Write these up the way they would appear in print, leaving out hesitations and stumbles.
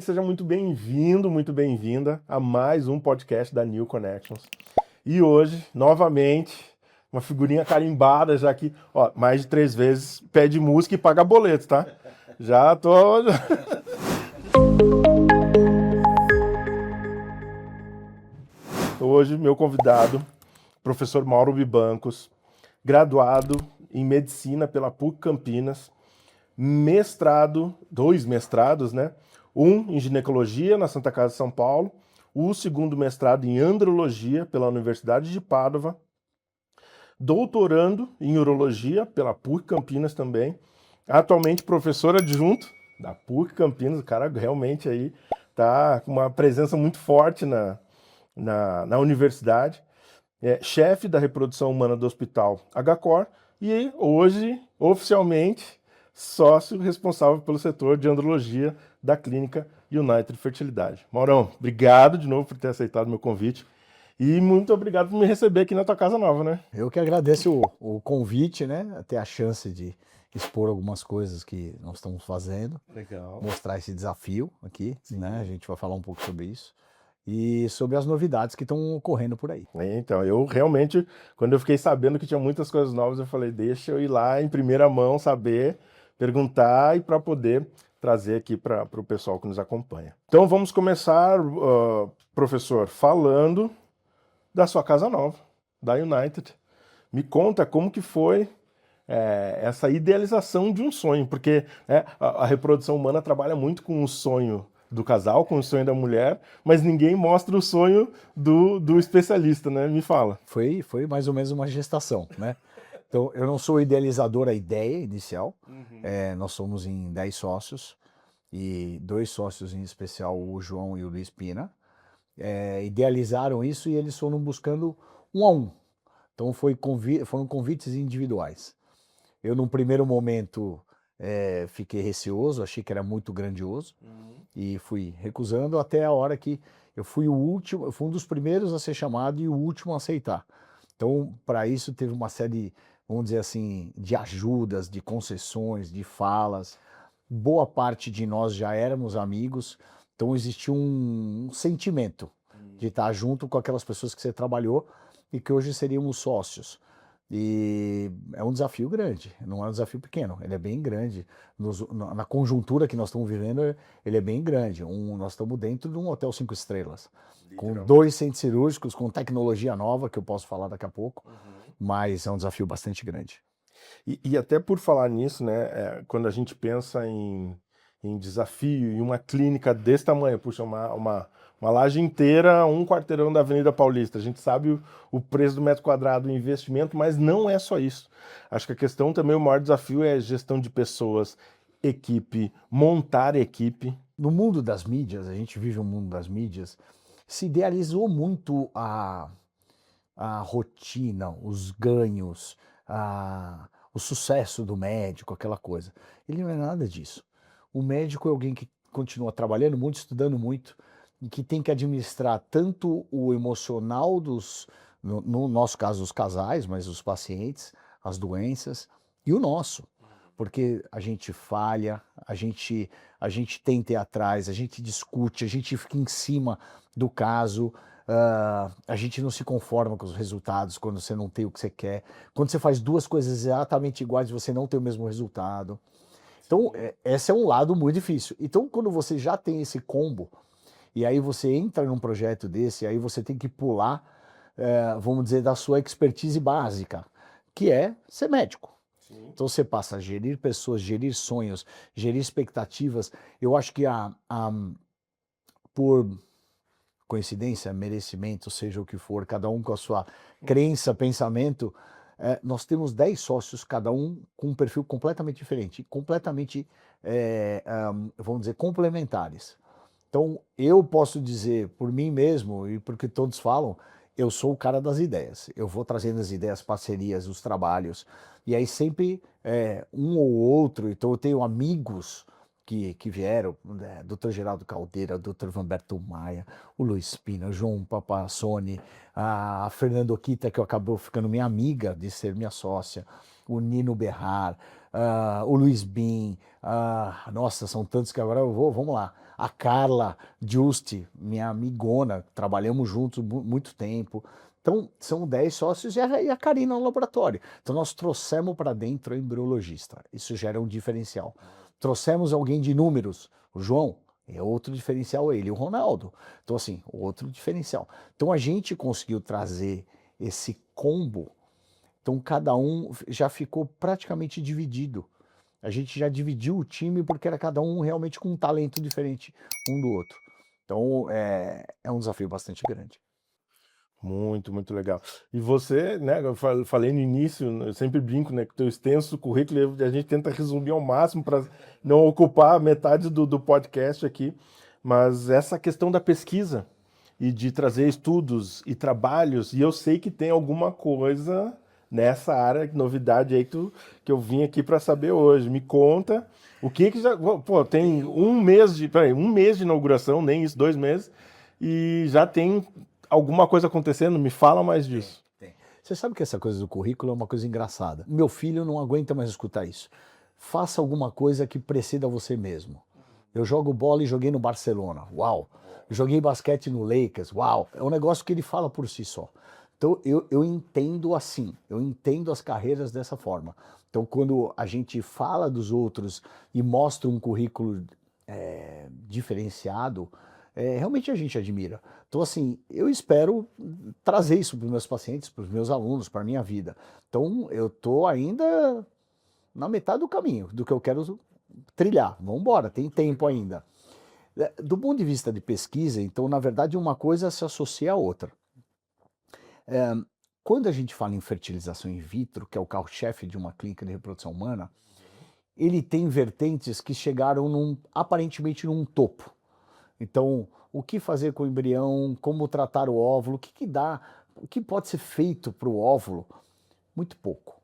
Seja muito bem-vindo, muito bem-vinda a mais um podcast da New Connections. E hoje, novamente, uma figurinha carimbada já aqui, ó, mais de 3 vezes pede música e paga boleto, tá? Já tô. Hoje, meu convidado, professor Mauro Bibancos, graduado em medicina pela PUC Campinas, mestrado, 2 mestrados, né? Um em ginecologia na Santa Casa de São Paulo, o segundo mestrado em andrologia pela Universidade de Pádua, doutorando em urologia pela PUC Campinas também, atualmente professor adjunto da PUC Campinas, o cara realmente aí tá com uma presença muito forte na universidade, chefe da reprodução humana do Hospital HCOR e hoje, oficialmente, sócio responsável pelo setor de andrologia da clínica United Fertilidade. Maurão, obrigado de novo por ter aceitado meu convite e muito obrigado por me receber aqui na tua casa nova, né? Eu que agradeço o convite, né? Ter a chance de expor algumas coisas que nós estamos fazendo, Legal. mostrar esse desafio aqui, Sim. né? A gente vai falar um pouco sobre isso e sobre as novidades que estão ocorrendo por aí. Então, eu realmente, quando eu fiquei sabendo que tinha muitas coisas novas, eu falei, deixa eu ir lá em primeira mão, saber, perguntar e para poder trazer aqui para o pessoal que nos acompanha. Então, vamos começar, professor, falando da sua casa nova, da United. Me conta como que foi essa idealização de um sonho, porque a reprodução humana trabalha muito com o sonho do casal, com o sonho da mulher, mas ninguém mostra o sonho do especialista, né? Me fala. Foi mais ou menos uma gestação, né? Então, eu não sou o idealizador da ideia inicial, nós somos em 10 sócios e 2 sócios em especial, o João e o Luiz Pina, idealizaram isso e eles foram buscando um a um. Então foram convites individuais. Eu, num primeiro momento, fiquei receoso, achei que era muito grandioso e fui recusando até a hora que eu fui o último, eu fui um dos primeiros a ser chamado e o último a aceitar. Então, para isso, teve uma série, vamos dizer assim, de ajudas, de concessões, de falas. Boa parte de nós já éramos amigos, então existia um sentimento de estar junto com aquelas pessoas que você trabalhou e que hoje seríamos sócios. E é um desafio grande, não é um desafio pequeno, ele é bem grande. Na conjuntura que nós estamos vivendo, ele é bem grande. Nós estamos dentro de um hotel 5 estrelas, com 2 centros cirúrgicos, com tecnologia nova, que eu posso falar daqui a pouco, mas é um desafio bastante grande. E até por falar nisso, né? Quando a gente pensa em desafio, em uma clínica desse tamanho, puxa, uma laje inteira, um quarteirão da Avenida Paulista. A gente sabe o preço do metro quadrado, o investimento, mas não é só isso. Acho que a questão também, o maior desafio é gestão de pessoas, equipe, montar equipe. No mundo das mídias, a gente vive um mundo das mídias, se idealizou muito a rotina, os ganhos, o sucesso do médico, aquela coisa. Ele não é nada disso. O médico é alguém que continua trabalhando muito, estudando muito, e que tem que administrar tanto o emocional no nosso caso, os casais, mas os pacientes, as doenças, e o nosso. Porque a gente falha, a gente tenta ir atrás, a gente discute, a gente fica em cima do caso, a gente não se conforma com os resultados quando você não tem o que você quer. Quando você faz 2 coisas exatamente iguais, você não tem o mesmo resultado. Então, esse é um lado muito difícil. Então, quando você já tem esse combo, e aí você entra num projeto desse, aí você tem que pular, vamos dizer, da sua expertise básica, que é ser médico. Então você passa a gerir pessoas, gerir sonhos, gerir expectativas. Eu acho que por coincidência, merecimento, seja o que for, cada um com a sua crença, pensamento, nós temos 10 sócios, cada um com um perfil completamente diferente, completamente, vamos dizer, complementares. Então, eu posso dizer por mim mesmo e porque todos falam, eu sou o cara das ideias. Eu vou trazendo as ideias, parcerias, os trabalhos. E aí sempre um ou outro, então eu tenho amigos que vieram, né, Dr. Geraldo Caldeira, Dr. Vanberto Maia, o Luiz Pina, o João Papassoni, a Fernando Okita, que acabou ficando minha amiga de ser minha sócia, o Nino Berrar, o Luiz Bin, nossa, são tantos que agora eu vou, vamos lá. A Carla Giusti, minha amigona, trabalhamos juntos muito tempo. Então, são 10 sócios e a Karina no laboratório. Então, nós trouxemos para dentro a embriologista. Isso gera um diferencial. Trouxemos alguém de números, o João, é outro diferencial, ele e o Ronaldo. Então, assim, outro diferencial. Então, a gente conseguiu trazer esse combo. Então, cada um já ficou praticamente dividido. A gente já dividiu o time porque era cada um realmente com um talento diferente um do outro. Então, é um desafio bastante grande. Muito, muito legal. E você, né, eu falei no início, eu sempre brinco, né, que o teu extenso currículo, a gente tenta resumir ao máximo para não ocupar metade do podcast aqui, mas essa questão da pesquisa e de trazer estudos e trabalhos, e eu sei que tem alguma coisa nessa área, novidade aí que eu vim aqui para saber hoje. Me conta o que já... Pô, tem um mês de inauguração, nem isso, 2 meses, e já tem alguma coisa acontecendo? Me fala mais disso. Tem. Você sabe que essa coisa do currículo é uma coisa engraçada. Meu filho não aguenta mais escutar isso. Faça alguma coisa que preceda você mesmo. Eu jogo bola e joguei no Barcelona. Uau! Joguei basquete no Lakers. Uau! É um negócio que ele fala por si só. Então eu entendo assim, eu entendo as carreiras dessa forma. Então quando a gente fala dos outros e mostra um currículo diferenciado, realmente a gente admira. Então, assim, eu espero trazer isso para os meus pacientes, para os meus alunos, para a minha vida. Então, eu estou ainda na metade do caminho do que eu quero trilhar. Vamos embora, tem tempo ainda. Do ponto de vista de pesquisa, então, na verdade, uma coisa se associa à outra. Quando a gente fala em fertilização in vitro, que é o carro-chefe de uma clínica de reprodução humana, ele tem vertentes que chegaram aparentemente num topo. Então, o que fazer com o embrião, como tratar o óvulo, o que dá, o que pode ser feito para o óvulo? Muito pouco.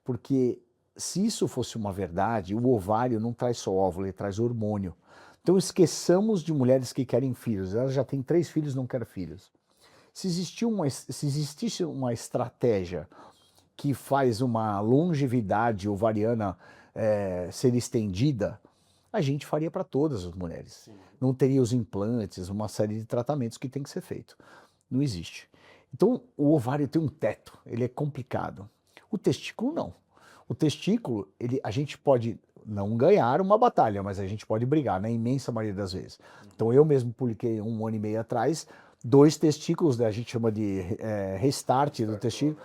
Porque se isso fosse uma verdade, o ovário não traz só óvulo, ele traz hormônio. Então esqueçamos de mulheres que querem filhos. Elas já têm 3 filhos, não querem filhos. Se existisse uma estratégia que faz uma longevidade ovariana ser estendida, a gente faria para todas as mulheres. Sim. Não teria os implantes, uma série de tratamentos que tem que ser feito. Não existe. Então, o ovário tem um teto, ele é complicado. O testículo não. O testículo, a gente pode não ganhar uma batalha, mas a gente pode brigar, na imensa maioria das vezes. Então, eu mesmo publiquei 1 ano e meio atrás, 2 testículos, né, a gente chama de restart do testículo,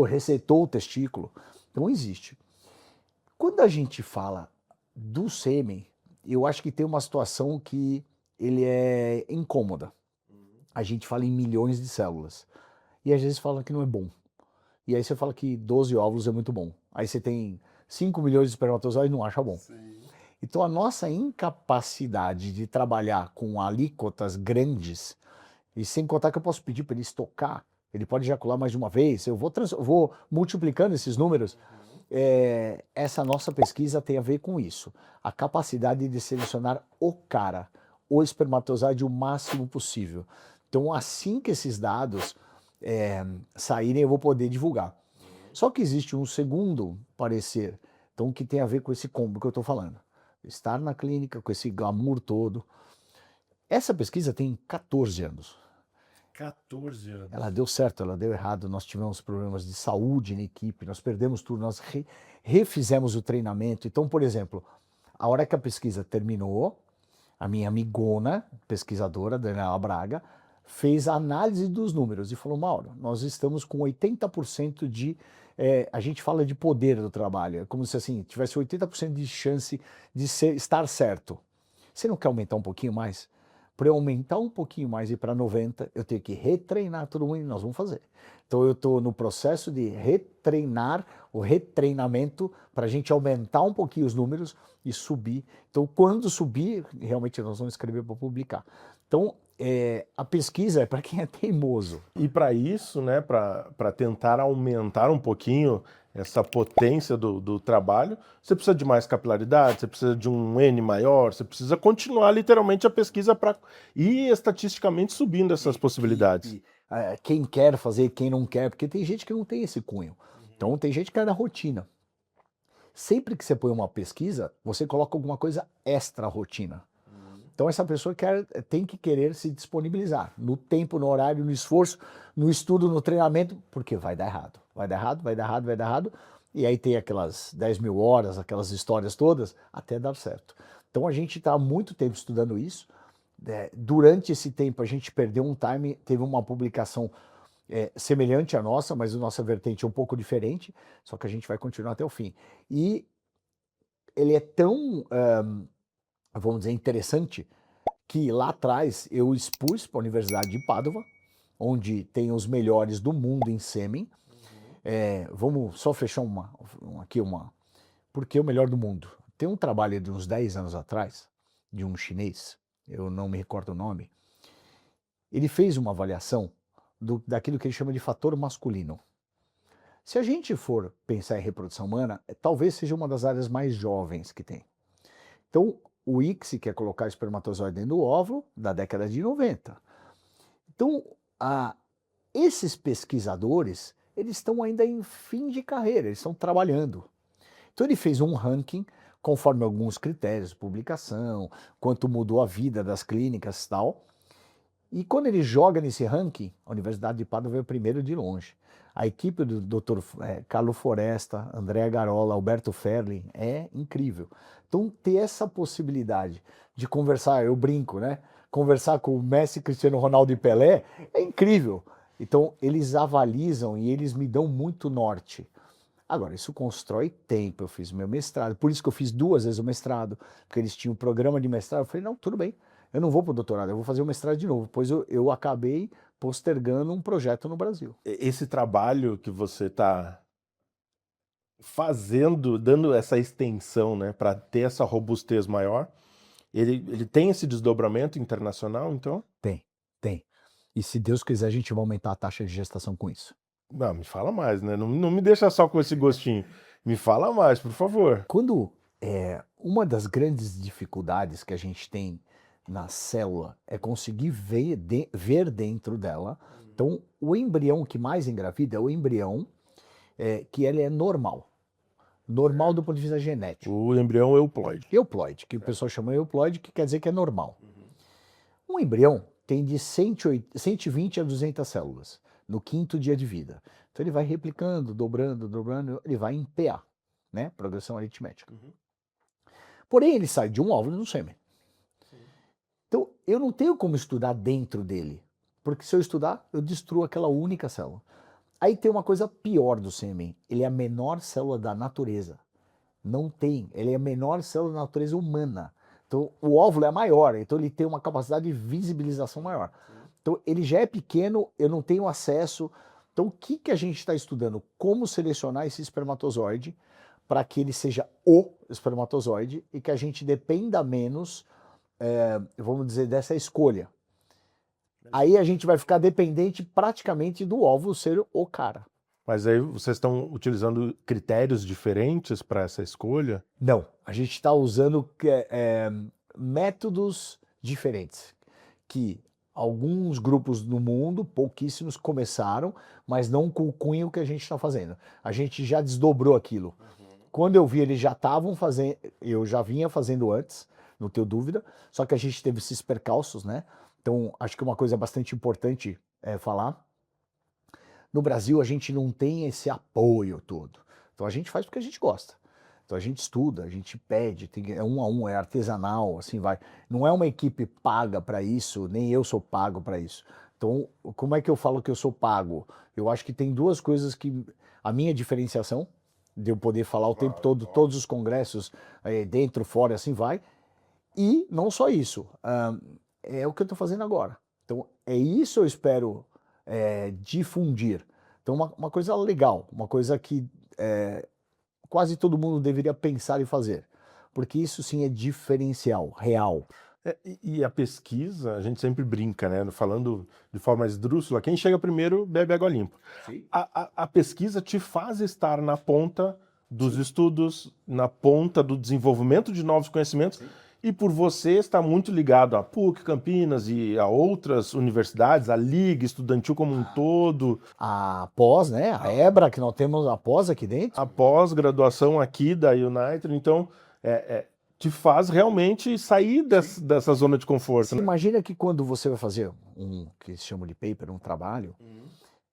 resetou o testículo. Então, existe. Quando a gente fala do sêmen, eu acho que tem uma situação que ele é incômoda. A gente fala em milhões de células. E às vezes fala que não é bom. E aí você fala que 12 óvulos é muito bom. Aí você tem 5 milhões de espermatozoides e não acha bom. Sim. Então a nossa incapacidade de trabalhar com alíquotas grandes, e sem contar que eu posso pedir para ele estocar, ele pode ejacular mais de uma vez, eu vou multiplicando esses números. Essa nossa pesquisa tem a ver com isso. A capacidade de selecionar o espermatozoide o máximo possível. Então, assim que esses dados saírem, eu vou poder divulgar. Só que existe um segundo parecer, então, que tem a ver com esse combo que eu estou falando. Estar na clínica, com esse glamour todo. Essa pesquisa tem 14 anos. 14 anos. Ela deu certo, ela deu errado, nós tivemos problemas de saúde na equipe, nós perdemos tudo, nós refizemos o treinamento. Então, por exemplo, a hora que a pesquisa terminou, a minha amigona, pesquisadora, Daniela Braga, fez a análise dos números e falou: Mauro, nós estamos com 80% de... a gente fala de poder do trabalho, é como se assim, tivesse 80% de chance de estar certo. Você não quer aumentar um pouquinho mais? Para eu aumentar um pouquinho mais e ir para 90, eu tenho que retreinar todo mundo e nós vamos fazer. Então eu estou no processo de retreinar o retreinamento para a gente aumentar um pouquinho os números e subir. Então quando subir, realmente nós vamos escrever para publicar. Então a pesquisa é para quem é teimoso. E para isso, né, para tentar aumentar um pouquinho essa potência do trabalho, você precisa de mais capilaridade, você precisa de um N maior, você precisa continuar literalmente a pesquisa para ir estatisticamente subindo essas possibilidades. Quem quer fazer, quem não quer, porque tem gente que não tem esse cunho. Então tem gente que é da rotina. Sempre que você põe uma pesquisa, você coloca alguma coisa extra rotina. Então essa pessoa tem que querer se disponibilizar no tempo, no horário, no esforço, no estudo, no treinamento, porque vai dar errado. Vai dar errado, vai dar errado, vai dar errado. E aí tem aquelas 10.000 horas, aquelas histórias todas, até dar certo. Então a gente está há muito tempo estudando isso. Durante esse tempo a gente perdeu um time, teve uma publicação semelhante à nossa, mas a nossa vertente é um pouco diferente, só que a gente vai continuar até o fim. E ele é tão, vamos dizer, interessante, que lá atrás eu expus para a Universidade de Padova, onde tem os melhores do mundo em sêmen. Vamos só fechar aqui uma... Por que o melhor do mundo? Tem um trabalho de uns 10 anos atrás, de um chinês, eu não me recordo o nome, ele fez uma avaliação daquilo que ele chama de fator masculino. Se a gente for pensar em reprodução humana, talvez seja uma das áreas mais jovens que tem. Então, o ICSI quer colocar espermatozoide dentro do óvulo da década de 90. Então, esses pesquisadores, eles estão ainda em fim de carreira, eles estão trabalhando. Então ele fez um ranking conforme alguns critérios, publicação, quanto mudou a vida das clínicas e tal. E quando ele joga nesse ranking, a Universidade de Padova veio primeiro de longe. A equipe do Dr. Carlo Foresta, Andrea Garola, Alberto Ferli é incrível. Então ter essa possibilidade de conversar, eu brinco, né? Conversar com o Messi, Cristiano Ronaldo e Pelé é incrível. Então eles avalizam e eles me dão muito norte. Agora, isso constrói tempo, eu fiz meu mestrado, por isso que eu fiz 2 vezes o mestrado, porque eles tinham um programa de mestrado, eu falei, não, tudo bem, eu não vou para o doutorado, eu vou fazer o mestrado de novo, pois eu acabei postergando um projeto no Brasil. Esse trabalho que você está fazendo, dando essa extensão, né, para ter essa robustez maior, ele tem esse desdobramento internacional, então? Tem. E se Deus quiser, a gente vai aumentar a taxa de gestação com isso. Não, me fala mais, né? Não me deixa só com esse gostinho. Me fala mais, por favor. Quando uma das grandes dificuldades que a gente tem na célula é conseguir ver dentro dela. Então, o embrião que mais engravida é o embrião que ele é normal. Normal do ponto de vista genético. O embrião euploide. Euploide, que o pessoal chama euploide, que quer dizer que é normal. Um embrião tem de 120 a 200 células no 5º dia de vida. Então ele vai replicando, dobrando, ele vai em PA, né? Progressão aritmética. Porém, ele sai de um óvulo no sêmen. Então, eu não tenho como estudar dentro dele, porque se eu estudar, eu destruo aquela única célula. Aí tem uma coisa pior do sêmen, ele é a menor célula da natureza. Não tem, ele é a menor célula da natureza humana. Então, o óvulo é maior, então ele tem uma capacidade de visibilização maior. Então, ele já é pequeno, eu não tenho acesso. Então, o que a gente está estudando? Como selecionar esse espermatozoide para que ele seja o espermatozoide e que a gente dependa menos, vamos dizer, dessa escolha. Aí a gente vai ficar dependente praticamente do óvulo ser o cara. Mas aí vocês estão utilizando critérios diferentes para essa escolha? Não, a gente está usando métodos diferentes, que alguns grupos no mundo, pouquíssimos, começaram, mas não com o cunho que a gente está fazendo. A gente já desdobrou aquilo. Quando eu vi, eles já estavam fazendo, eu já vinha fazendo antes, não tenho dúvida, só que a gente teve esses percalços, né? Então, acho que uma coisa bastante importante falar, no Brasil a gente não tem esse apoio todo. Então a gente faz porque a gente gosta. Então a gente estuda, a gente pede, é 1 a 1, é artesanal, assim vai. Não é uma equipe paga para isso, nem eu sou pago para isso. Então, como é que eu falo que eu sou pago? Eu acho que tem 2 coisas que... A minha diferenciação, de eu poder falar o tempo todo, todos os congressos, dentro, fora, assim vai. E não só isso, é o que eu estou fazendo agora. Então, é isso eu espero difundir. Então, uma coisa legal, uma coisa que quase todo mundo deveria pensar e fazer, porque isso sim é diferencial, real. E a pesquisa, a gente sempre brinca, né? Falando de forma esdrúxula, quem chega primeiro bebe água limpa. A pesquisa te faz estar na ponta dos estudos, na ponta do desenvolvimento de novos conhecimentos. E por você estar muito ligado à PUC, Campinas e a outras universidades, a Liga Estudantil como um todo. A pós, né? A EBRA, que nós temos a pós aqui dentro. A pós-graduação aqui da United. Então, te faz realmente sair dessa zona de conforto, Você né? imagina que quando você vai fazer que se chama de paper, um trabalho,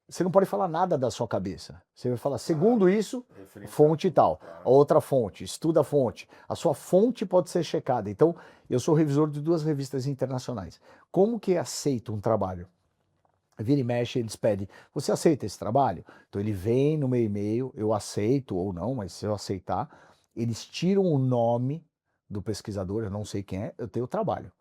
você não pode falar nada da sua cabeça. Você vai falar, segundo isso, fonte e tal. A outra fonte, estuda a fonte. A sua fonte pode ser checada. Então, eu sou revisor de 2 revistas internacionais. Como que aceita um trabalho? Vira e mexe, eles pedem, você aceita esse trabalho? Então ele vem no meu e-mail, eu aceito ou não, mas se eu aceitar, eles tiram o nome do pesquisador, eu não sei quem é, eu tenho o trabalho.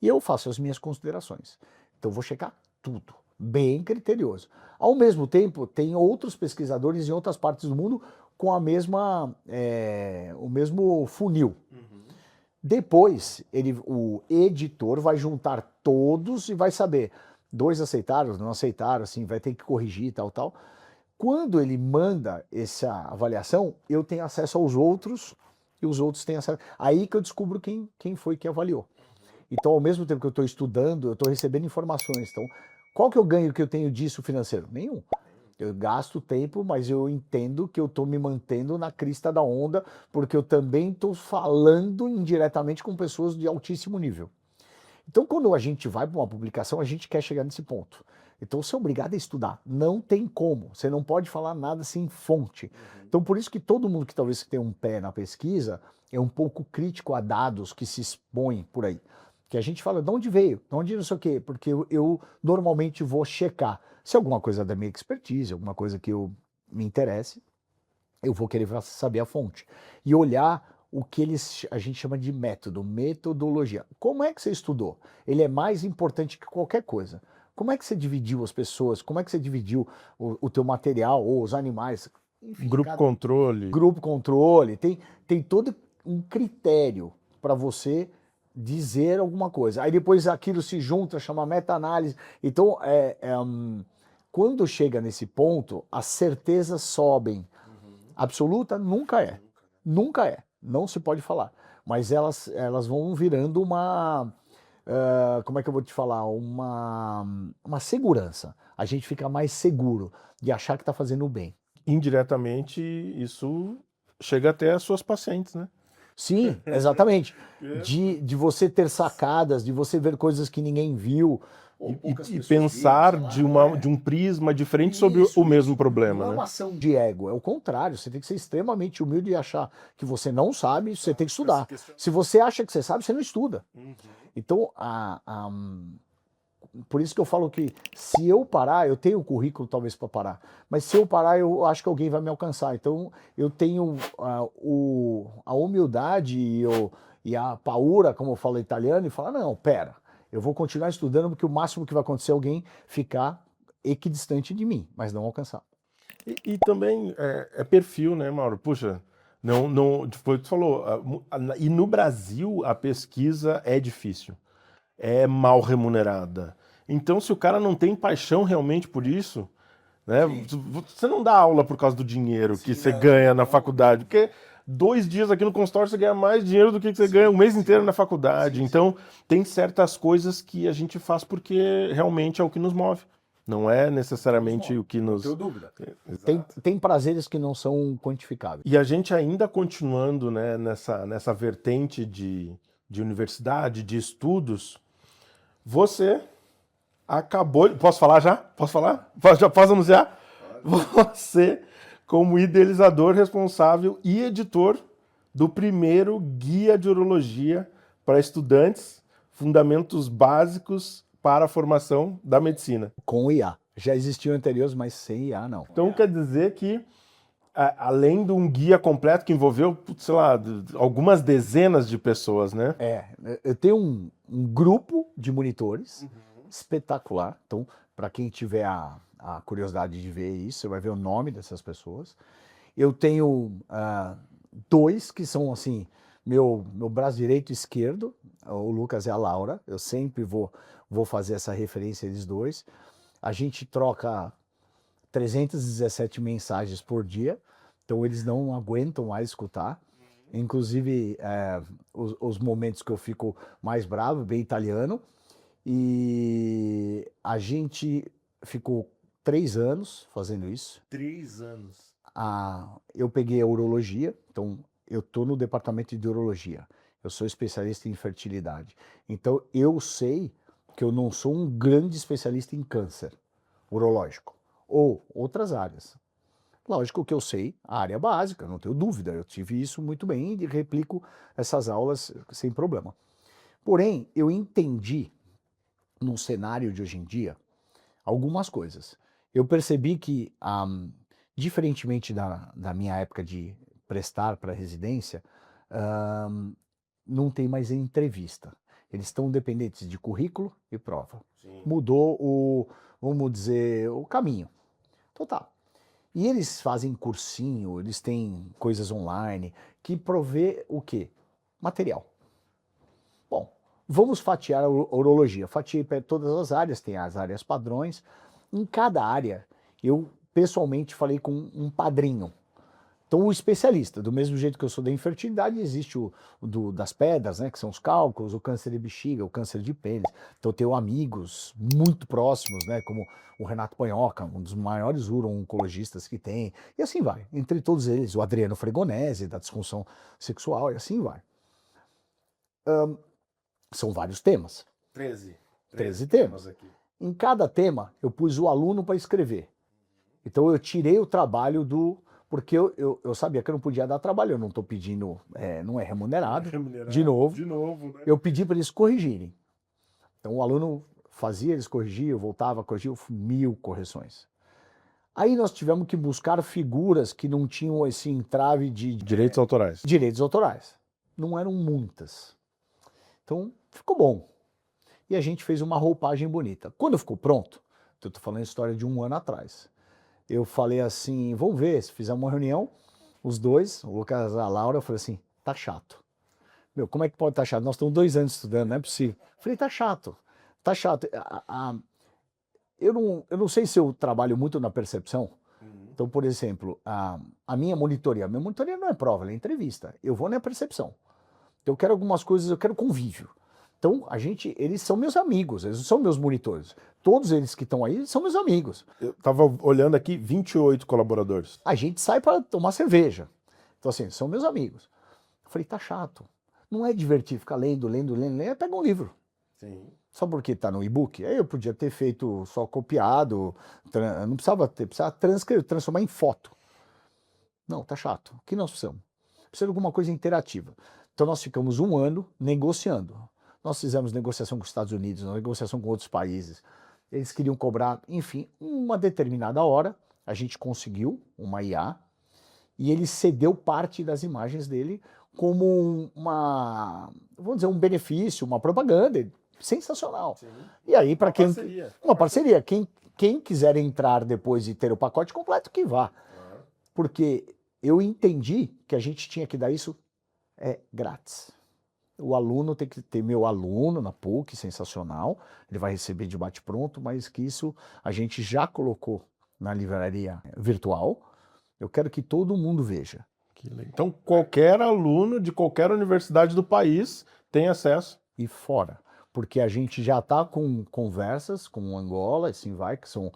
E eu faço as minhas considerações. Então eu vou checar tudo, bem criterioso. Ao mesmo tempo, tem outros pesquisadores em outras partes do mundo com a mesma, o mesmo funil. Depois, o editor vai juntar todos e vai saber. 2 aceitaram, não aceitaram, assim, vai ter que corrigir e tal, tal. Quando ele manda essa avaliação, eu tenho acesso aos outros e os outros têm acesso. Aí que eu descubro quem foi que avaliou. Então, ao mesmo tempo que eu estou estudando, eu estou recebendo informações. Então, qual que é o ganho que eu tenho disso financeiro? Nenhum. Eu gasto tempo, mas eu entendo que eu estou me mantendo na crista da onda, porque eu também estou falando indiretamente com pessoas de altíssimo nível. Então, quando a gente vai para uma publicação, a gente quer chegar nesse ponto. Então, você é obrigado a estudar. Não tem como. Você não pode falar nada sem fonte. Então, por isso que todo mundo que talvez tenha um pé na pesquisa é um pouco crítico a dados que se expõem por aí. Que a gente fala, de onde veio? De onde não sei o quê? Porque eu normalmente vou checar. Se alguma coisa da minha expertise, alguma coisa que eu me interesse, eu vou querer saber a fonte. E olhar o que a gente chama de método, metodologia. Como é que você estudou? Ele é mais importante que qualquer coisa. Como é que você dividiu as pessoas? Como é que você dividiu o teu material ou os animais? Enfim, Grupo controle. grupo controle. Tem todo um critério para você dizer alguma coisa. Aí depois aquilo se junta, chama meta-análise. Então, quando chega nesse ponto, as certezas sobem. Absoluta nunca é. Nunca é. Não se pode falar. Mas elas vão virando uma. Como é que eu vou te falar? Uma segurança. A gente fica mais seguro de achar que está fazendo o bem. Indiretamente, isso chega até as suas pacientes, né? Sim, exatamente. De você ter sacadas, de você ver coisas que ninguém viu. E pensar de um prisma diferente sobre o mesmo problema, Não é né? uma ação de ego, é o contrário. Você tem que ser extremamente humilde e achar que você não sabe, você tem que estudar. Se você acha que você sabe, você não estuda. Então, por isso que eu falo que se eu parar, eu tenho o currículo talvez para parar, mas se eu parar, eu acho que alguém vai me alcançar. Então, eu tenho a humildade e a paura, como eu falo italiano, e falar, não, pera, eu vou continuar estudando porque o máximo que vai acontecer é alguém ficar equidistante de mim, mas não alcançar. E também é perfil, né, Mauro? Puxa, não, foi o que tu falou. E no Brasil a pesquisa é difícil, é mal remunerada. Então, se o cara não tem paixão realmente por isso, né, você não dá aula por causa do dinheiro que você ganha na faculdade, porque 2 dias aqui no consultório você ganha mais dinheiro do que você ganha um mês inteiro na faculdade. Então, tem certas coisas que a gente faz porque realmente é o que nos move. Não é necessariamente o que nos. Não tenho dúvida. Tem prazeres que não são quantificáveis. E a gente ainda continuando, né, nessa vertente de universidade, de estudos, você acabou. Posso falar já? Posso falar? Já posso anunciar? Você, como idealizador responsável e editor do primeiro guia de urologia para estudantes, fundamentos básicos para a formação da medicina. Com IA. Já existiam anteriores, mas sem IA não. Então quer dizer que, além de um guia completo que envolveu, sei lá, algumas dezenas de pessoas, né? Eu tenho um grupo de monitores espetacular. Então, para quem tiver a curiosidade de ver isso, você vai ver o nome dessas pessoas. Eu tenho 2 que são assim, meu braço direito e esquerdo, o Lucas e a Laura. Eu sempre vou fazer essa referência eles 2. A gente troca 317 mensagens por dia, então eles não aguentam mais escutar. Inclusive, os momentos que eu fico mais bravo, bem italiano. E a gente ficou 3 anos fazendo isso. 3 anos. Eu peguei a urologia, então eu estou no departamento de urologia. Eu sou especialista em fertilidade. Então, eu sei que eu não sou um grande especialista em câncer urológico ou outras áreas. Lógico que eu sei a área básica, não tenho dúvida. Eu tive isso muito bem e replico essas aulas sem problema. Porém, eu entendi, no cenário de hoje em dia, algumas coisas. Eu percebi que, diferentemente da minha época de prestar para residência, não tem mais entrevista. Eles estão dependentes de currículo e prova. Sim. Mudou vamos dizer, o caminho. Então tá. E eles fazem cursinho, eles têm coisas online que provê o quê? Material. Bom, vamos fatiar a urologia. Fatiei para todas as áreas, tem as áreas padrões. Em cada área, eu pessoalmente falei com um padrinho. Então, o especialista, do mesmo jeito que eu sou da infertilidade, existe das pedras, né, que são os cálculos, o câncer de bexiga, o câncer de pênis. Então, eu tenho amigos muito próximos, né, como o Renato Panhoca, um dos maiores uro-oncologistas que tem, e assim vai. Entre todos eles, o Adriano Fregonese, da disfunção sexual, e assim vai. São vários temas. 13 temas. aqui. Em cada tema, eu pus o aluno para escrever. Então, eu tirei o trabalho porque eu sabia que eu não podia dar trabalho, eu não estou pedindo, não é remunerado, de novo, né? eu pedi para eles corrigirem. Então o aluno fazia, eles corrigiam, eu voltava, corrigia, 1000 correções. Aí nós tivemos que buscar figuras que não tinham esse entrave de Direitos autorais. direitos autorais. Não eram muitas. Então ficou bom. E a gente fez uma roupagem bonita. Quando ficou pronto, eu estou falando a história de 1 ano atrás, eu falei assim, vamos ver, se fizemos uma reunião, os dois, o Lucas e a Laura, eu falei assim, tá chato. Meu, como é que pode estar chato? Nós estamos 2 anos estudando, não é possível. Eu falei, tá chato, tá chato. Eu não sei se eu trabalho muito na percepção. Então, por exemplo, a minha monitoria não é prova, ela é entrevista. Eu vou na percepção. Então, eu quero algumas coisas, eu quero convívio. Então, eles são meus amigos, eles são meus monitores. Todos eles que estão aí são meus amigos. Eu estava olhando aqui, 28 colaboradores. A gente sai para tomar cerveja. Então, assim, são meus amigos. Eu falei, tá chato. Não é divertido ficar lendo. Pega um livro. Sim. Só porque está no e-book. Aí eu podia ter feito só copiado, não precisava transcrever, transformar em foto. Não, tá chato. O que nós precisamos? Precisa de alguma coisa interativa. Então, nós ficamos 1 ano negociando. Nós fizemos negociação com os Estados Unidos, negociação com outros países. Eles queriam cobrar, enfim, uma determinada hora. A gente conseguiu uma IA e ele cedeu parte das imagens dele como vamos dizer, um benefício, uma propaganda. Sensacional. Sim. E aí, para quem... Uma parceria. Quem quiser entrar depois e ter o pacote completo, que vá. Porque eu entendi que a gente tinha que dar isso grátis. O aluno tem que ter meu aluno na PUC, sensacional, ele vai receber de bate-pronto, mas que isso a gente já colocou na livraria virtual. Eu quero que todo mundo veja. Então, qualquer aluno de qualquer universidade do país tem acesso. E fora, porque a gente já está com conversas com Angola, assim vai, que são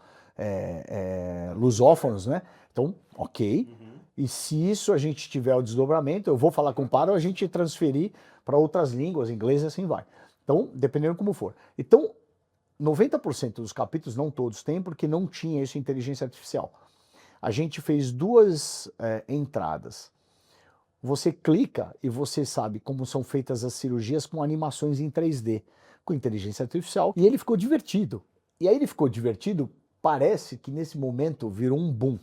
lusófonos, né? Então, ok. E se isso a gente tiver o desdobramento, eu vou falar com o Paro, a gente transferir para outras línguas, inglês e assim vai. Então, dependendo como for. Então, 90% dos capítulos, não todos têm, porque não tinha isso em inteligência artificial. A gente fez 2 entradas. Você clica e você sabe como são feitas as cirurgias com animações em 3D, com inteligência artificial, e ele ficou divertido. E aí ele ficou divertido, parece que nesse momento virou um boom.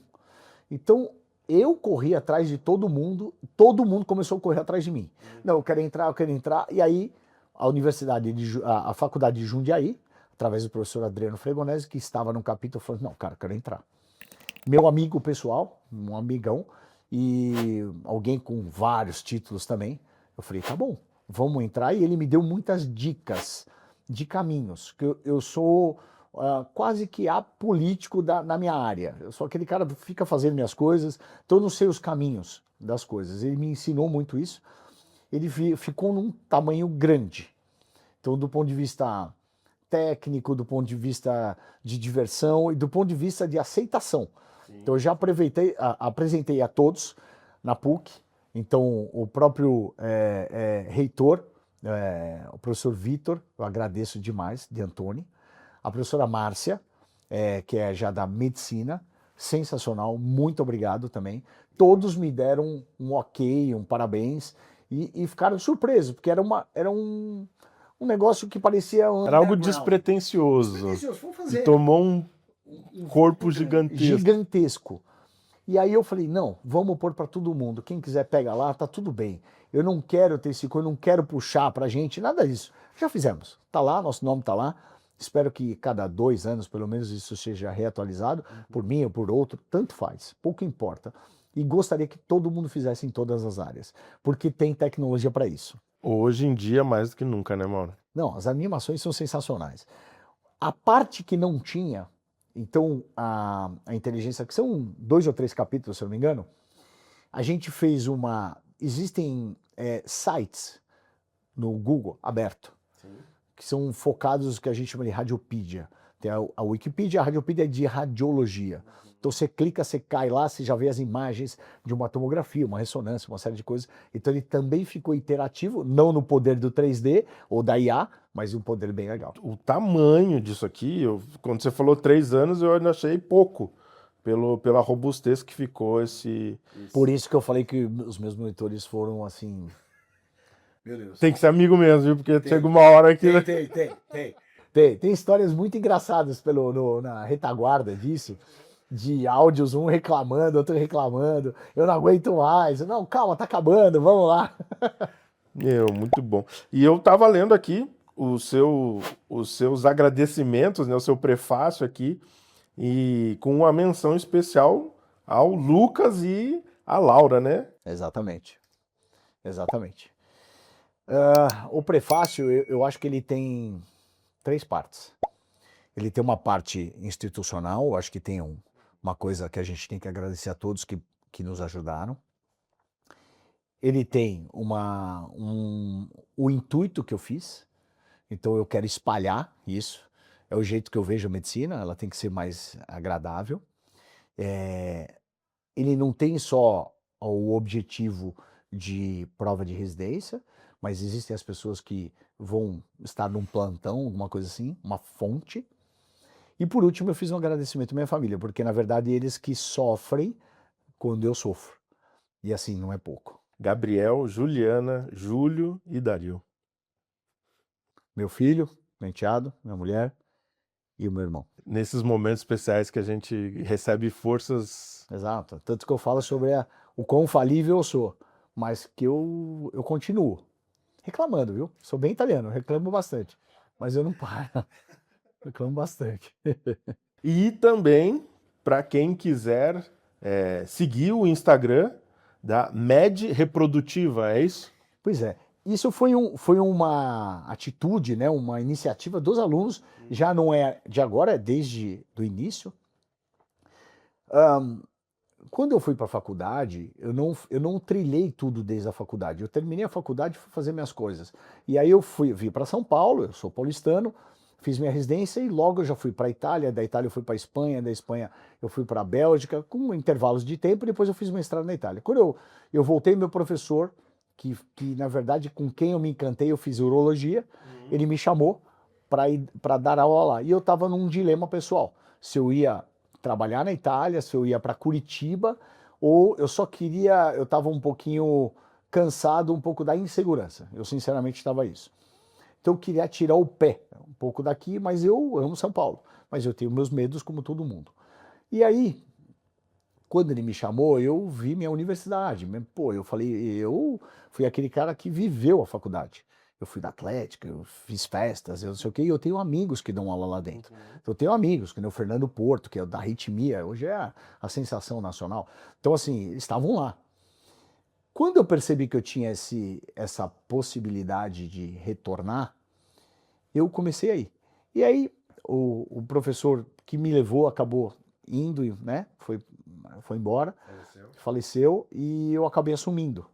Então, eu corri atrás de todo mundo começou a correr atrás de mim. Não, eu quero entrar, e aí a faculdade de Jundiaí, através do professor Adriano Fregonese, que estava no capítulo, falou, não, cara, eu quero entrar. Meu amigo pessoal, um amigão, e alguém com vários títulos também, eu falei, tá bom, vamos entrar, e ele me deu muitas dicas de caminhos, que eu sou... quase que apolítico na minha área. Eu sou aquele cara que fica fazendo minhas coisas, então eu não sei os caminhos das coisas. Ele me ensinou muito isso. Ele ficou num tamanho grande. Então, do ponto de vista técnico, do ponto de vista de diversão e do ponto de vista de aceitação. Sim. Então, eu já apresentei a todos na PUC Então, o próprio reitor, o professor Vitor, eu agradeço demais, de Antônio. A professora Márcia, que é já da medicina, sensacional, muito obrigado também. Todos me deram um ok, um parabéns, e ficaram surpresos, porque era um negócio que parecia Era algo underground. despretensioso. Despretensioso, vamos E fazer. tomou um corpo gigantesco. Gigantesco. E aí eu falei, não, vamos pôr para todo mundo. Quem quiser pega lá, tá tudo bem. Eu não quero ter esse coisa, eu não quero puxar pra gente, nada disso. Já fizemos. Tá lá, nosso nome tá lá. Espero que cada 2 anos, pelo menos, isso seja reatualizado, por mim ou por outro, tanto faz, pouco importa. E gostaria que todo mundo fizesse em todas as áreas, porque tem tecnologia para isso. Hoje em dia, mais do que nunca, né, Mauro? Não, as animações são sensacionais. A parte que não tinha, então a inteligência, que são 2 ou 3 capítulos, se eu não me engano, a gente fez existem sites no Google aberto, que são focados no que a gente chama de Radiopedia. Tem a Wikipedia, a Radiopedia é de radiologia. Então você clica, você cai lá, você já vê as imagens de uma tomografia, uma ressonância, uma série de coisas. Então ele também ficou interativo, não no poder do 3D ou da IA, mas um poder bem legal. O tamanho disso aqui, quando você falou 3 anos, eu ainda achei pouco, pela robustez que ficou esse... Por isso que eu falei que os meus monitores foram assim... Meu Deus. Tem que ser amigo mesmo, viu? Porque chega uma hora que... Tem histórias muito engraçadas na retaguarda disso, de áudios, um reclamando, outro reclamando, eu não aguento mais, não, calma, tá acabando, vamos lá. Muito bom. E eu tava lendo aqui os seus agradecimentos, né, o seu prefácio aqui, e com uma menção especial ao Lucas e à Laura, né? Exatamente. O prefácio, eu acho que ele tem 3 partes. Ele tem uma parte institucional, eu acho que tem uma coisa que a gente tem que agradecer a todos que nos ajudaram. Ele tem o intuito que eu fiz, então eu quero espalhar isso. É o jeito que eu vejo a medicina, ela tem que ser mais agradável. Ele não tem só o objetivo de prova de residência, mas existem as pessoas que vão estar num plantão, alguma coisa assim, uma fonte. E por último, eu fiz um agradecimento à minha família, porque na verdade eles que sofrem quando eu sofro. E assim, não é pouco. Gabriel, Juliana, Júlio e Dario. Meu filho, meu enteado, minha mulher e o meu irmão. Nesses momentos especiais que a gente recebe forças... Exato. Tanto que eu falo sobre o quão falível eu sou, mas que eu continuo reclamando, viu? Sou bem italiano, reclamo bastante, mas eu não paro. Reclamo bastante. E também, para quem quiser seguir o Instagram da Med Reprodutiva, é isso? Pois é. Isso foi uma atitude, né, uma iniciativa dos alunos, já não é de agora, é desde o início. Quando eu fui para a faculdade, eu não trilhei tudo desde a faculdade. Eu terminei a faculdade e fui fazer minhas coisas. E aí eu vim para São Paulo, eu sou paulistano, fiz minha residência e logo eu já fui para a Itália, da Itália eu fui para a Espanha, da Espanha eu fui para a Bélgica, com intervalos de tempo, e depois eu fiz mestrado na Itália. Quando eu voltei, meu professor, que na verdade com quem eu me encantei, eu fiz urologia, ele me chamou para dar aula lá. E eu estava num dilema pessoal, se eu ia trabalhar na Itália, se eu ia para Curitiba, ou eu estava um pouquinho cansado, um pouco da insegurança. Eu sinceramente estava isso. Então eu queria tirar o pé um pouco daqui, mas eu amo São Paulo. Mas eu tenho meus medos como todo mundo. E aí, quando ele me chamou, eu vi minha universidade. Pô, eu falei, eu fui aquele cara que viveu a faculdade. Eu fui da Atlética, eu fiz festas, eu não sei o quê, e eu tenho amigos que dão aula lá dentro. Então, eu tenho amigos, que nem o Fernando Porto, que é da Arritmia, hoje é a sensação nacional. Então, assim, eles estavam lá. Quando eu percebi que eu tinha essa possibilidade de retornar, eu comecei aí. E aí, o professor que me levou acabou indo, né? Foi embora, faleceu, e eu acabei assumindo.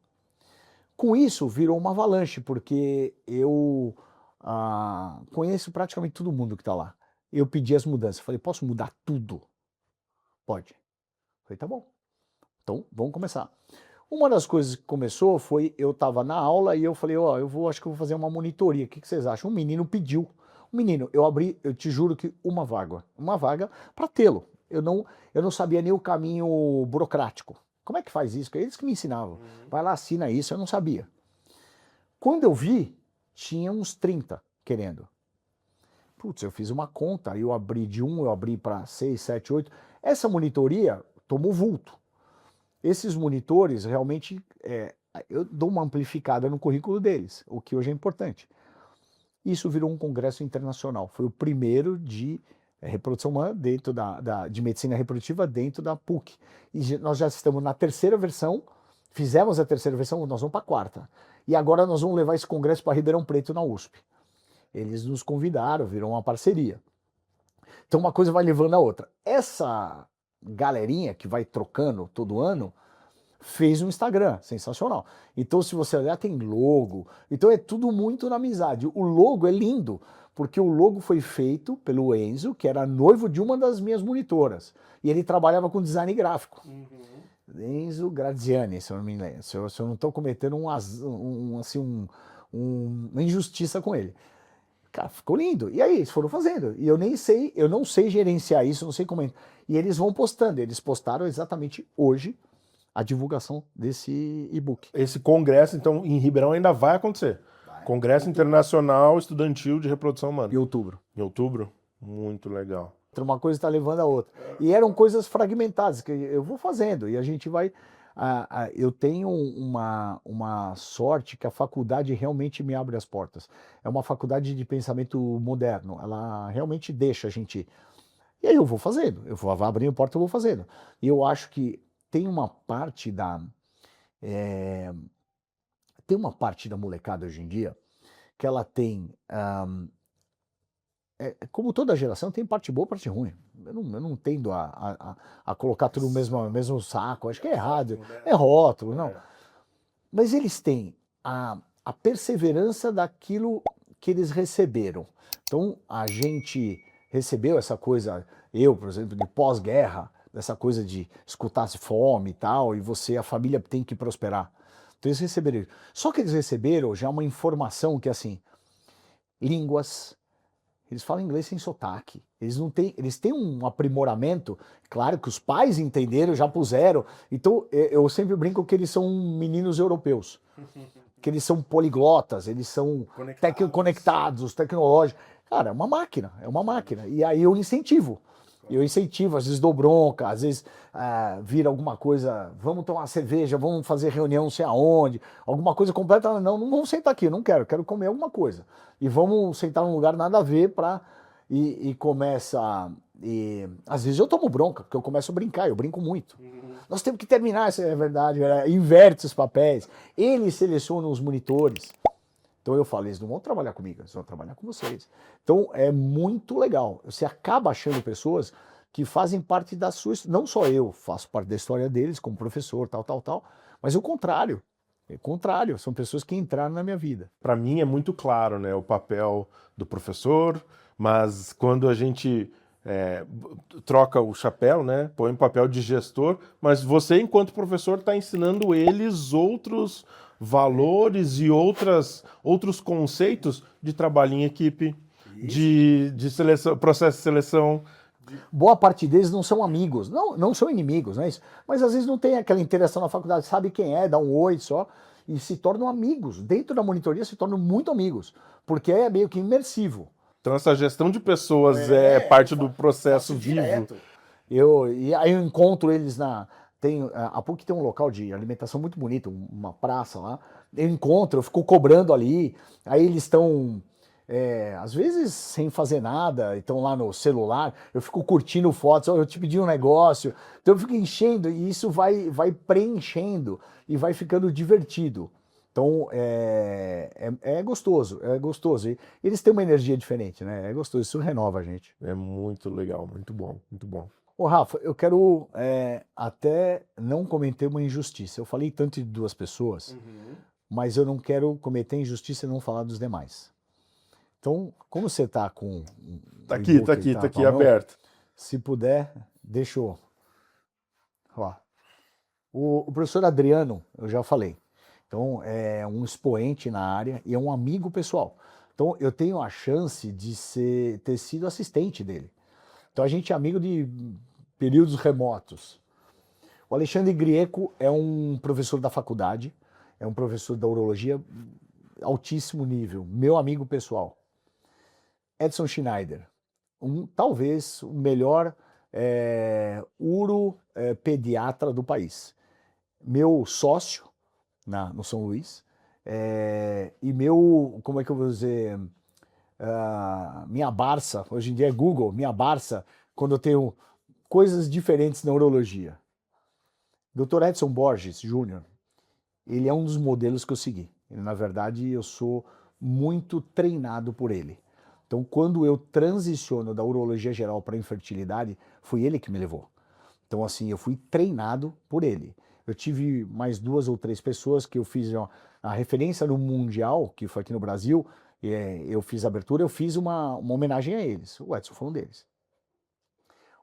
Com isso, virou uma avalanche, porque eu conheço praticamente todo mundo que está lá. Eu pedi as mudanças, falei, posso mudar tudo? Pode. Falei, tá bom. Então, vamos começar. Uma das coisas que começou foi, eu estava na aula e eu falei, ó, acho que eu vou fazer uma monitoria, o que vocês acham? Um menino pediu, um menino, eu abri, eu te juro que uma vaga para tê-lo. Eu não sabia nem o caminho burocrático. Como é que faz isso? Eles que me ensinavam. Vai lá, assina isso, eu não sabia. Quando eu vi, tinha uns 30 querendo. Putz, eu fiz uma conta, eu abri de um, eu abri para 6, 7, 8. Essa monitoria tomou vulto. Esses monitores realmente, eu dou uma amplificada no currículo deles, o que hoje é importante. Isso virou um congresso internacional. Foi o primeiro de reprodução humana dentro de medicina reprodutiva dentro da PUC. E nós já estamos na terceira versão, fizemos a terceira versão, nós vamos para a quarta. E agora nós vamos levar esse congresso para Ribeirão Preto, na USP. Eles nos convidaram, virou uma parceria. Então uma coisa vai levando a outra. Essa galerinha que vai trocando todo ano fez um Instagram, sensacional. Então se você olhar tem logo, então é tudo muito na amizade. O logo é lindo, porque o logo foi feito pelo Enzo, que era noivo de uma das minhas monitoras, e ele trabalhava com design gráfico. Enzo Graziani, se eu não me lembro, se eu não estou cometendo uma injustiça com ele. Cara, ficou lindo. E aí, eles foram fazendo. E eu não sei gerenciar isso, não sei como é. E eles vão postando. Eles postaram exatamente hoje a divulgação desse e-book. Esse congresso, então, em Ribeirão ainda vai acontecer. Congresso Internacional Estudantil de Reprodução Humana. Em outubro. Em outubro? Muito legal. Uma coisa está levando a outra. E eram coisas fragmentadas, que eu vou fazendo. E a gente vai... eu tenho uma sorte que a faculdade realmente me abre as portas. É uma faculdade de pensamento moderno. Ela realmente deixa a gente... E aí eu vou fazendo. Eu vou abrindo a porta, eu vou fazendo. E eu acho que tem uma parte tem uma parte da molecada hoje em dia que ela tem... como toda geração, tem parte boa e parte ruim. Eu não tendo a colocar tudo no mesmo saco. Acho que é errado. É rótulo, não. Mas eles têm a perseverança daquilo que eles receberam. Então, a gente recebeu essa coisa, eu, por exemplo, de pós-guerra, dessa coisa de escutar fome e tal, e a família tem que prosperar. Então, eles receberam. Só que eles receberam já uma informação que, assim, línguas, eles falam inglês sem sotaque. Eles têm um aprimoramento. Claro que os pais entenderam, já puseram. Então, eu sempre brinco que eles são meninos europeus. Que eles são poliglotas, eles são conectados, tecnológicos. Cara, é uma máquina, é uma máquina. E aí eu incentivo. Às vezes dou bronca, às vezes vira alguma coisa, vamos tomar cerveja, vamos fazer reunião não sei aonde, alguma coisa completa, não vamos sentar aqui, eu não quero comer alguma coisa. E vamos sentar num lugar nada a ver e começa... E às vezes eu tomo bronca, porque eu começo a brincar, eu brinco muito. Nós temos que terminar, isso é verdade, inverte os papéis. Eles selecionam os monitores. Então eu falo, eles não vão trabalhar comigo, eles vão trabalhar com vocês. Então é muito legal. Você acaba achando pessoas que fazem parte da sua... Não só eu faço parte da história deles como professor, tal, mas o contrário. É o contrário, são pessoas que entraram na minha vida. Para mim é muito claro, né, o papel do professor, mas quando a gente troca o chapéu, né, põe o papel de gestor, mas você, enquanto professor, está ensinando eles outros valores e outros conceitos de trabalho em equipe, de seleção, processo de seleção. Boa parte deles não são amigos, não são inimigos, não é isso? Mas às vezes não tem aquela interação na faculdade, sabe quem é, dá um oi só, e se tornam amigos. Dentro da monitoria se tornam muito amigos, porque é meio que imersivo. Então essa gestão de pessoas é parte do processo vivo. E aí eu encontro eles a PUC tem um local de alimentação muito bonito, uma praça lá. Eu fico cobrando ali, aí eles estão... às vezes sem fazer nada, estão lá no celular, eu fico curtindo fotos, eu te pedi um negócio, então eu fico enchendo e isso vai preenchendo e vai ficando divertido. Então é gostoso, é gostoso. E eles têm uma energia diferente, né? É gostoso, isso renova a gente. É muito legal, muito bom, muito bom. Ô Rafa, eu quero até não cometer uma injustiça. Eu falei tanto de duas pessoas, mas eu não quero cometer injustiça e não falar dos demais. Então, como você está com... Tá aqui aberto. Se puder, deixa eu... Ó. O professor Adriano, eu já falei. Então, é um expoente na área e é um amigo pessoal. Então, eu tenho a chance de ter sido assistente dele. Então, a gente é amigo de períodos remotos. O Alexandre Grieco é um professor da faculdade, é um professor da urologia altíssimo nível, meu amigo pessoal. Edson Schneider, talvez o melhor pediatra do país. Meu sócio no São Luís, e meu, como é que eu vou dizer, minha Barça, hoje em dia é Google, minha Barça, quando eu tenho coisas diferentes na urologia. Dr. Edson Borges Júnior, ele é um dos modelos que eu segui. Ele, na verdade, eu sou muito treinado por ele. Então, quando eu transiciono da urologia geral para a infertilidade, foi ele que me levou. Então, assim, eu fui treinado por ele. Eu tive mais 2 ou 3 pessoas que eu fiz a referência no Mundial, que foi aqui no Brasil, eu fiz a abertura, eu fiz uma homenagem a eles. O Edson foi um deles.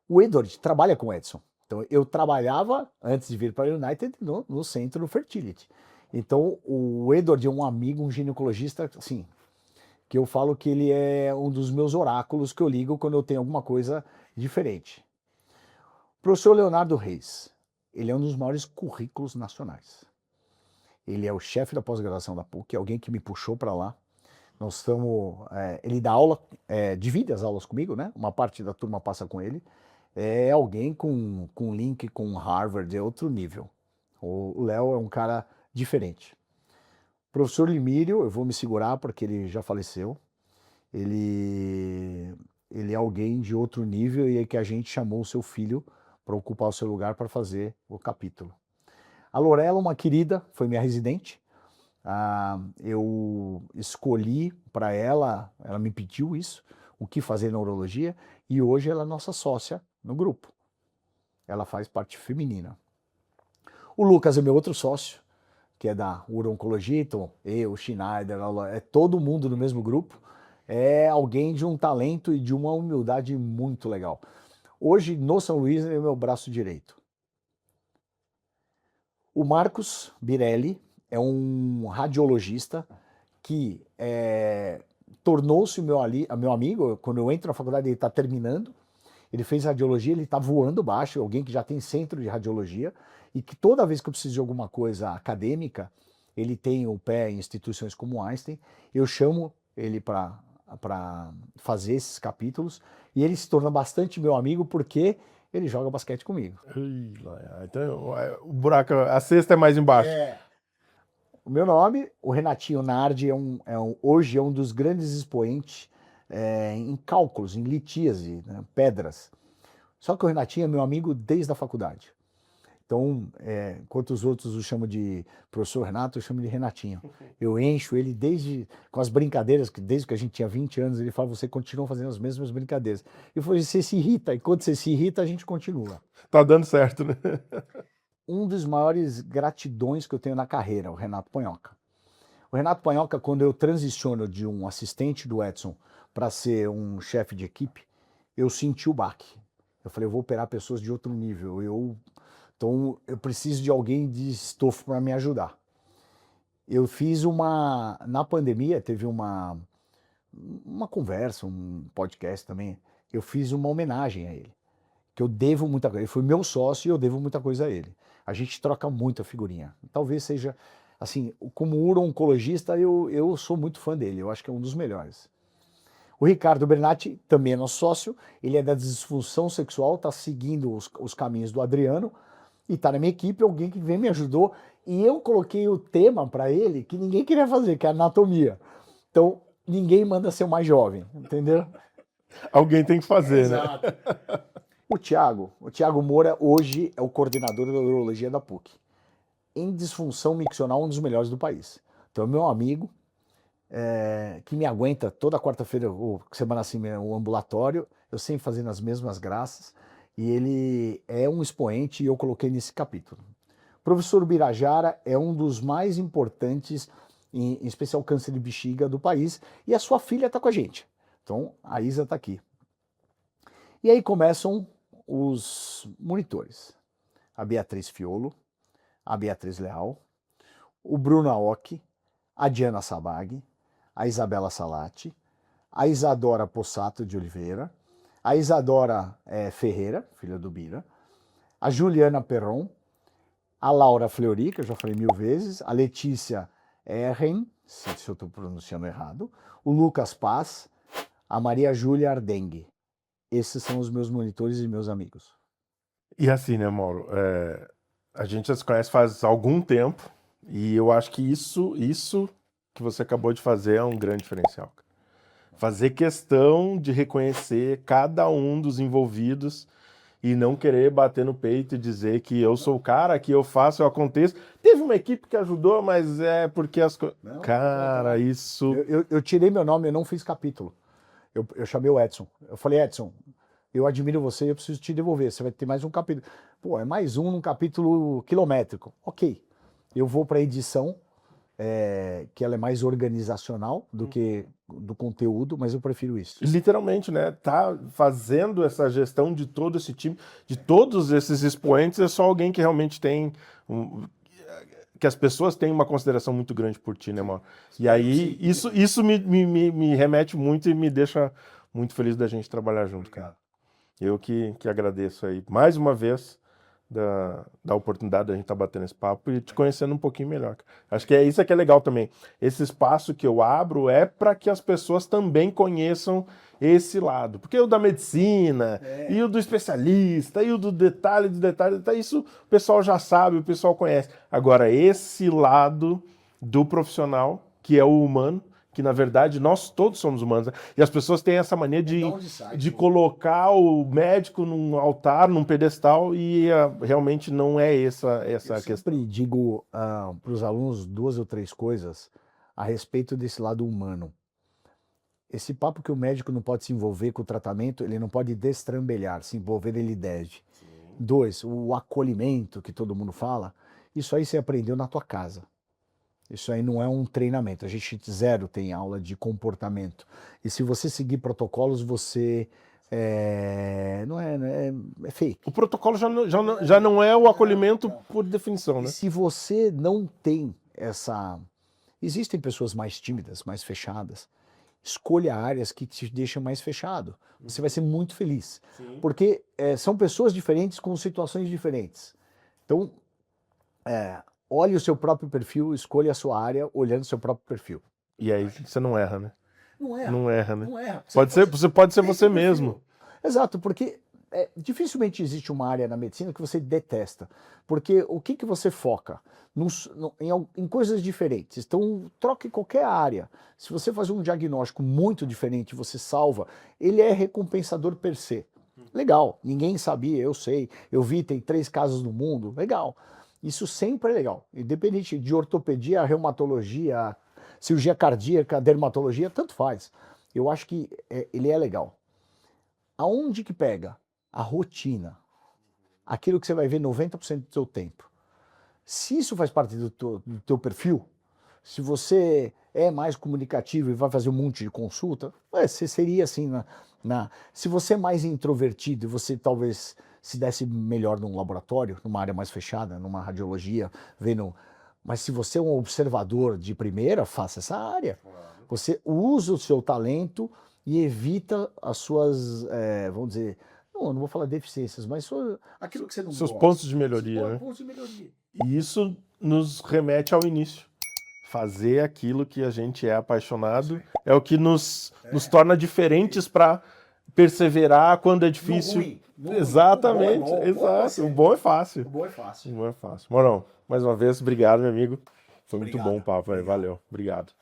O Edward trabalha com o Edson. Então, eu trabalhava, antes de vir para o United, no centro do Fertility. Então, o Edward é um amigo, um ginecologista, assim, que eu falo que ele é um dos meus oráculos que eu ligo quando eu tenho alguma coisa diferente. O professor Leonardo Reis, ele é um dos maiores currículos nacionais. Ele é o chefe da pós-graduação da PUC, alguém que me puxou para lá. Nós estamos, ele dá aula, divide as aulas comigo, né? Uma parte da turma passa com ele. É alguém com link com Harvard, é outro nível. O Léo é um cara diferente. Professor Limírio, eu vou me segurar porque ele já faleceu. Ele é alguém de outro nível e é que a gente chamou o seu filho para ocupar o seu lugar para fazer o capítulo. A Lorela, uma querida, foi minha residente. Eu escolhi para ela me pediu isso, o que fazer na urologia, e hoje ela é nossa sócia no grupo. Ela faz parte feminina. O Lucas é meu outro sócio, que é da uro-oncologia, então eu, o Schneider, é todo mundo no mesmo grupo. É alguém de um talento e de uma humildade muito legal. Hoje, no São Luís, ele é meu braço direito. O Marcos Birelli é um radiologista que tornou-se meu amigo. Quando eu entro na faculdade, ele está terminando. Ele fez radiologia, ele está voando baixo, alguém que já tem centro de radiologia e que toda vez que eu preciso de alguma coisa acadêmica, ele tem o pé em instituições como Einstein, eu chamo ele para fazer esses capítulos e ele se torna bastante meu amigo porque ele joga basquete comigo. Então, o buraco, a cesta é mais embaixo. O meu nome, o Renatinho Nardi, hoje é um dos grandes expoentes em cálculos, em litíase, né, pedras. Só que o Renatinho é meu amigo desde a faculdade. Então, enquanto os outros o chamam de professor Renato, eu chamo de Renatinho. Eu encho ele com as brincadeiras, que desde que a gente tinha 20 anos, ele fala, você continua fazendo as mesmas brincadeiras. Eu falei, você se irrita, e quando você se irrita, a gente continua. Tá dando certo, né? Um dos maiores gratidões que eu tenho na carreira, o Renato Panhoca. O Renato Panhoca, quando eu transiciono de um assistente do Edson para ser um chefe de equipe, eu senti o baque. Eu falei, eu vou operar pessoas de outro nível, então eu preciso de alguém de estofo para me ajudar. Eu fiz na pandemia, teve uma conversa, um podcast também, eu fiz uma homenagem a ele, que eu devo muita coisa. Ele foi meu sócio e eu devo muita coisa a ele. A gente troca muita figurinha. Talvez seja, assim, como uro-oncologista, eu sou muito fã dele, eu acho que é um dos melhores. O Ricardo Bernatti também é nosso sócio, ele é da disfunção sexual, está seguindo os caminhos do Adriano, e está na minha equipe, alguém que vem me ajudou, e eu coloquei o tema para ele que ninguém queria fazer, que é anatomia. Então, ninguém manda ser o mais jovem, entendeu? Alguém tem que fazer, Exato. né? O Thiago Moura hoje é o coordenador da urologia da PUC. Em disfunção miccional, um dos melhores do país. Então, é meu amigo, que me aguenta toda quarta-feira, ou semana assim, o ambulatório, eu sempre fazendo as mesmas graças, e ele é um expoente e eu coloquei nesse capítulo. O professor Birajara é um dos mais importantes, em especial câncer de bexiga do país, e a sua filha está com a gente. Então, a Isa está aqui. E aí começam os monitores. A Beatriz Fiolo, a Beatriz Leal, o Bruno Aoki, a Diana Sabag, a Isabela Salati, a Isadora Possato de Oliveira, a Isadora Ferreira, filha do Bira, a Juliana Perron, a Laura Fleury, que eu já falei 1000 vezes, a Letícia Erren, se eu estou pronunciando errado, o Lucas Paz, a Maria Júlia Ardengue. Esses são os meus monitores e meus amigos. E assim, né, Mauro? A gente já se conhece faz algum tempo e eu acho que isso que você acabou de fazer é um grande diferencial. Fazer questão de reconhecer cada um dos envolvidos e não querer bater no peito e dizer que eu sou o cara, que eu faço, eu aconteço. Teve uma equipe que ajudou, mas é porque as coisas... Cara, isso... Eu tirei meu nome, eu não fiz capítulo. Eu chamei o Edson. Eu falei, Edson, eu admiro você, eu preciso te devolver. Você vai ter mais um capítulo. Pô, é mais um num capítulo quilométrico. Ok. Eu vou para a edição, que ela é mais organizacional do que do conteúdo, mas eu prefiro isso. Literalmente, né? Tá fazendo essa gestão de todo esse time, de todos esses expoentes, é só alguém que realmente tem... que as pessoas têm uma consideração muito grande por ti, né, Mauro? E aí, isso me remete muito e me deixa muito feliz da gente trabalhar junto, cara. Eu que agradeço aí, mais uma vez, da oportunidade da gente estar batendo esse papo e te conhecendo um pouquinho melhor. Acho que isso que é legal também. Esse espaço que eu abro é para que as pessoas também conheçam esse lado. Porque o da medicina, e o do especialista, e o do detalhe, isso o pessoal já sabe, o pessoal conhece. Agora, esse lado do profissional, que é o humano, que na verdade nós todos somos humanos, né? E as pessoas têm essa mania de colocar o médico num altar, num pedestal, e realmente não é essa questão. Eu sempre digo para os alunos 2 ou 3 coisas a respeito desse lado humano. Esse papo que o médico não pode se envolver com o tratamento, ele não pode destrambelhar, se envolver ele deve. 2, o acolhimento que todo mundo fala, isso aí você aprendeu na tua casa. Isso aí não é um treinamento. A gente zero tem aula de comportamento. E se você seguir protocolos, você é fake. O protocolo já não é o acolhimento por definição, né? E se você não tem essa... Existem pessoas mais tímidas, mais fechadas. Escolha áreas que te deixam mais fechado. Você vai ser muito feliz. Sim. Porque são pessoas diferentes com situações diferentes. Então, olhe o seu próprio perfil, escolha a sua área olhando o seu próprio perfil. E aí você não erra, né? Não erra. Não erra, né? Não erra. Você pode ser você mesmo. Exato, porque dificilmente existe uma área na medicina que você detesta. Porque o que você foca? Em coisas diferentes. Então, troque qualquer área. Se você fazer um diagnóstico muito diferente, você salva, ele é recompensador per se. Legal, ninguém sabia, eu sei. Eu vi, tem 3 casos no mundo, legal. Isso sempre é legal, independente de ortopedia, reumatologia, cirurgia cardíaca, dermatologia, tanto faz. Eu acho que ele é legal. Aonde que pega? A rotina. Aquilo que você vai ver 90% do seu tempo. Se isso faz parte do teu perfil, se você é mais comunicativo e vai fazer um monte de consulta, você seria assim, se você é mais introvertido e você talvez se desse melhor num laboratório, numa área mais fechada, numa radiologia, mas se você é um observador de primeira, faça essa área. Você usa o seu talento e evita as suas, vamos dizer, não vou falar deficiências, mas aquilo que você não seus gosta. Pontos de melhoria, né? Pontos de melhoria. E isso nos remete ao início. Fazer aquilo que a gente é apaixonado é o que nos torna diferentes para perseverar quando é difícil. Exatamente, exato. O bom é fácil. O bom é fácil. O bom é fácil. Morão, mais uma vez, obrigado, meu amigo. Foi muito bom o papo, valeu. Obrigado.